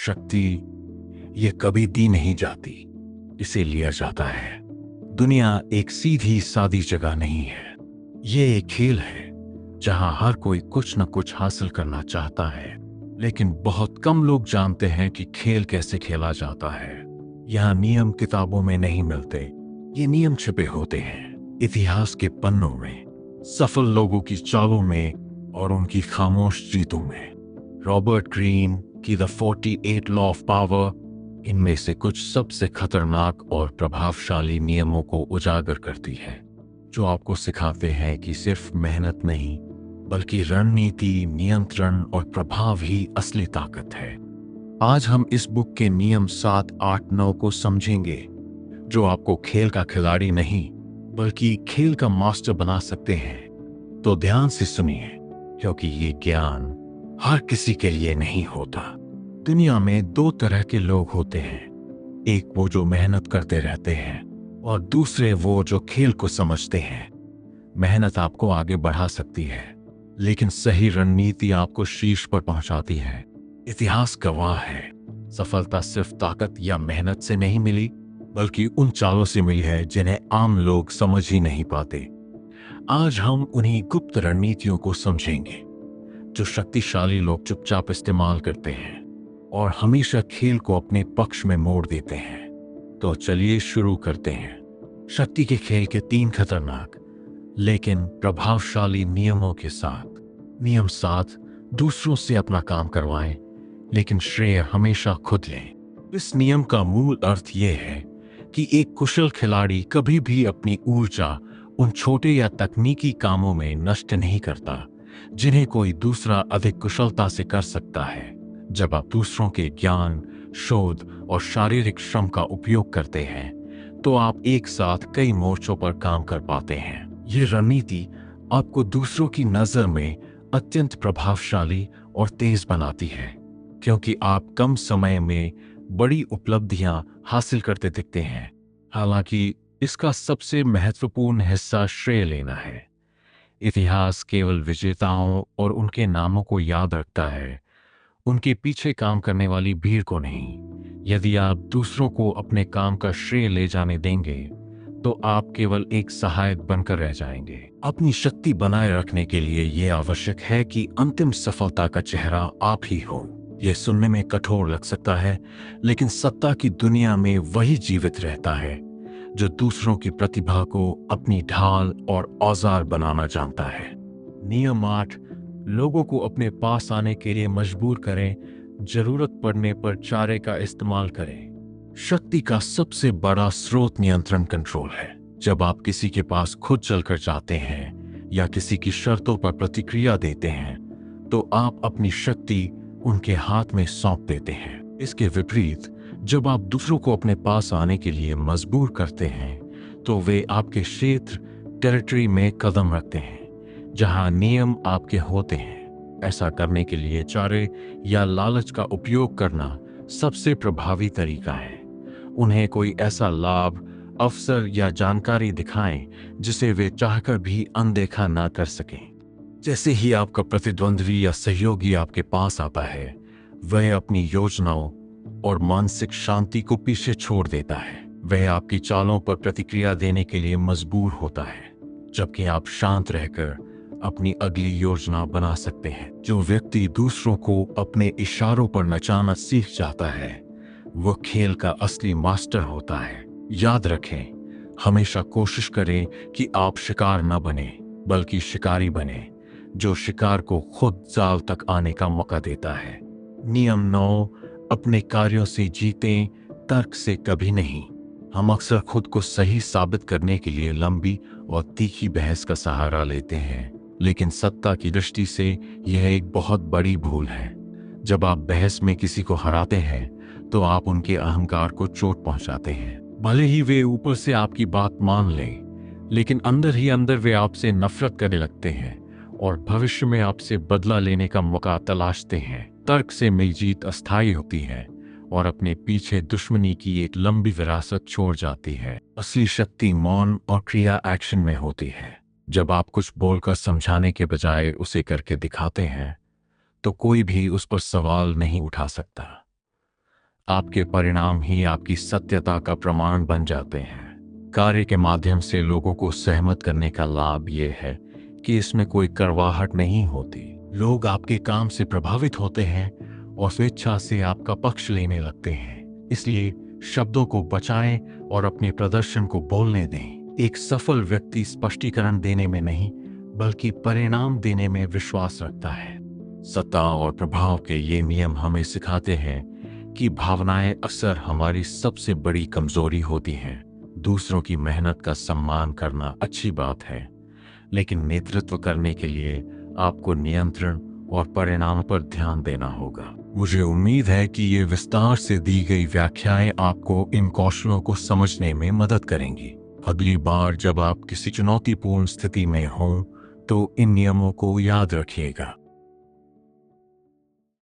शक्ति ये कभी दी नहीं जाती, इसे लिया जाता है। दुनिया एक सीधी सादी जगह नहीं है। ये एक खेल है जहां हर कोई कुछ न कुछ हासिल करना चाहता है, लेकिन बहुत कम लोग जानते हैं कि खेल कैसे खेला जाता है। यहाँ नियम किताबों में नहीं मिलते, ये नियम छिपे होते हैं इतिहास के पन्नों में, सफल लोगों की चालों में और उनकी खामोश जीतों में। रॉबर्ट ग्रीन की द 48 लॉ ऑफ पावर इनमें से कुछ सबसे खतरनाक और प्रभावशाली नियमों को उजागर करती है, जो आपको सिखाते हैं कि सिर्फ मेहनत नहीं बल्कि रणनीति, नियंत्रण और प्रभाव ही असली ताकत है। आज हम इस बुक के नियम 7, 8, 9 को समझेंगे, जो आपको खेल का खिलाड़ी नहीं बल्कि खेल का मास्टर बना सकते हैं। तो ध्यान से सुनिए, क्योंकि ये ज्ञान हर किसी के लिए नहीं होता। दुनिया में दो तरह के लोग होते हैं, एक वो जो मेहनत करते रहते हैं और दूसरे वो जो खेल को समझते हैं। मेहनत आपको आगे बढ़ा सकती है, लेकिन सही रणनीति आपको शीर्ष पर पहुंचाती है। इतिहास गवाह है, सफलता सिर्फ ताकत या मेहनत से नहीं मिली, बल्कि उन चालों से मिली है जिन्हें आम लोग समझ ही नहीं पाते। आज हम उन्हीं गुप्त रणनीतियों को समझेंगे जो शक्तिशाली लोग चुपचाप इस्तेमाल करते हैं और हमेशा खेल को अपने पक्ष में मोड़ देते हैं। तो चलिए शुरू करते हैं शक्ति के खेल के 3 खतरनाक लेकिन प्रभावशाली नियमों के साथ। नियम 7, दूसरों से अपना काम करवाएं, लेकिन श्रेय हमेशा खुद लें। इस नियम का मूल अर्थ यह है कि एक कुशल खिलाड़ी कभी भी अपनी ऊर्जा उन छोटे या तकनीकी कामों में नष्ट नहीं करता जिन्हें कोई दूसरा अधिक कुशलता से कर सकता है। जब आप दूसरों के ज्ञान, शोध और शारीरिक श्रम का उपयोग करते हैं, तो आप एक साथ कई मोर्चों पर काम कर पाते हैं। ये रणनीति आपको दूसरों की नजर में अत्यंत प्रभावशाली और तेज बनाती है, क्योंकि आप कम समय में बड़ी उपलब्धियां हासिल करते दिखते हैं। हालांकि इसका सबसे महत्वपूर्ण हिस्सा श्रेय लेना है। इतिहास केवल विजेताओं और उनके नामों को याद रखता है, उनके पीछे काम करने वाली भीड़ को नहीं। यदि आप दूसरों को अपने काम का श्रेय ले जाने देंगे, तो आप केवल एक सहायक बनकर रह जाएंगे। अपनी शक्ति बनाए रखने के लिए यह आवश्यक है कि अंतिम सफलता का चेहरा आप ही हो। यह सुनने में कठोर लग सकता है, लेकिन सत्ता की दुनिया में वही जीवित रहता है जो दूसरों की प्रतिभा को अपनी ढाल और औजार बनाना जानता है। नियम 8, लोगों को अपने पास आने के लिए मजबूर करें, जरूरत पड़ने पर चारे का इस्तेमाल करें। शक्ति का सबसे बड़ा स्रोत नियंत्रण कंट्रोल है। जब आप किसी के पास खुद चलकर जाते हैं या किसी की शर्तों पर प्रतिक्रिया देते हैं, तो आप अपनी शक्ति उनके हाथ में सौंप देते हैं। इसके विपरीत, जब आप दूसरों को अपने पास आने के लिए मजबूर करते हैं, तो वे आपके क्षेत्र, टेरिटरी में कदम रखते हैं जहां नियम आपके होते हैं। ऐसा करने के लिए चारे या लालच का उपयोग करना सबसे प्रभावी तरीका है। उन्हें कोई ऐसा लाभ, अवसर या जानकारी दिखाएं जिसे वे चाहकर भी अनदेखा ना कर सकें। जैसे ही आपका प्रतिद्वंद्वी या सहयोगी आपके पास आता है, वह अपनी योजनाओं और मानसिक शांति को पीछे छोड़ देता है। वह आपकी चालों पर प्रतिक्रिया देने के लिए मजबूर होता है, जबकि आप शांत रहकर अपनी अगली योजना बना सकते हैं। जो व्यक्ति दूसरों को अपने इशारों पर नचाना सीख जाता है, वो खेल का असली मास्टर होता है। याद रखें, हमेशा कोशिश करें कि आप शिकार न बने, बल्कि शिकारी बने, जो शिकार को खुद जाल तक आने का मौका देता है। नियम 9, अपने कार्यों से जीतें, तर्क से कभी नहीं। हम अक्सर खुद को सही साबित करने के लिए लंबी और तीखी बहस का सहारा लेते हैं, लेकिन सत्ता की दृष्टि से यह एक बहुत बड़ी भूल है। जब आप बहस में किसी को हराते हैं, तो आप उनके अहंकार को चोट पहुंचाते हैं। भले ही वे ऊपर से आपकी बात मान लें, लेकिन अंदर ही अंदर वे आपसे नफरत करने लगते हैं और भविष्य में आपसे बदला लेने का मौका तलाशते हैं। तर्क से मेरी जीत अस्थायी होती है और अपने पीछे दुश्मनी की एक लंबी विरासत छोड़ जाती है। असली शक्ति मौन और क्रिया एक्शन में होती है। जब आप कुछ बोलकर समझाने के बजाय उसे करके दिखाते हैं, तो कोई भी उस पर सवाल नहीं उठा सकता। आपके परिणाम ही आपकी सत्यता का प्रमाण बन जाते हैं। कार्य के माध्यम से लोगों को सहमत करने का लाभ यह है कि इसमें कोई करवाहट नहीं होती। लोग आपके काम से प्रभावित होते हैं और स्वेच्छा से आपका पक्ष लेने लगते हैं। इसलिए शब्दों को बचाएं और अपने प्रदर्शन को बोलने दें। एक सफल व्यक्ति स्पष्टीकरण देने में नहीं, बल्कि परिणाम देने में विश्वास रखता है। सत्ता और प्रभाव के ये नियम हमें सिखाते हैं कि भावनाएं अक्सर हमारी सबसे बड़ी कमजोरी होती हैं। दूसरों की मेहनत का सम्मान करना अच्छी बात है, लेकिन नेतृत्व करने के लिए आपको नियंत्रण और परिणाम पर ध्यान देना होगा। मुझे उम्मीद है कि ये विस्तार से दी गई व्याख्याएं आपको इन कौशलों को समझने में मदद करेंगी। अगली बार जब आप किसी चुनौतीपूर्ण स्थिति में हों, तो इन नियमों को याद रखिएगा।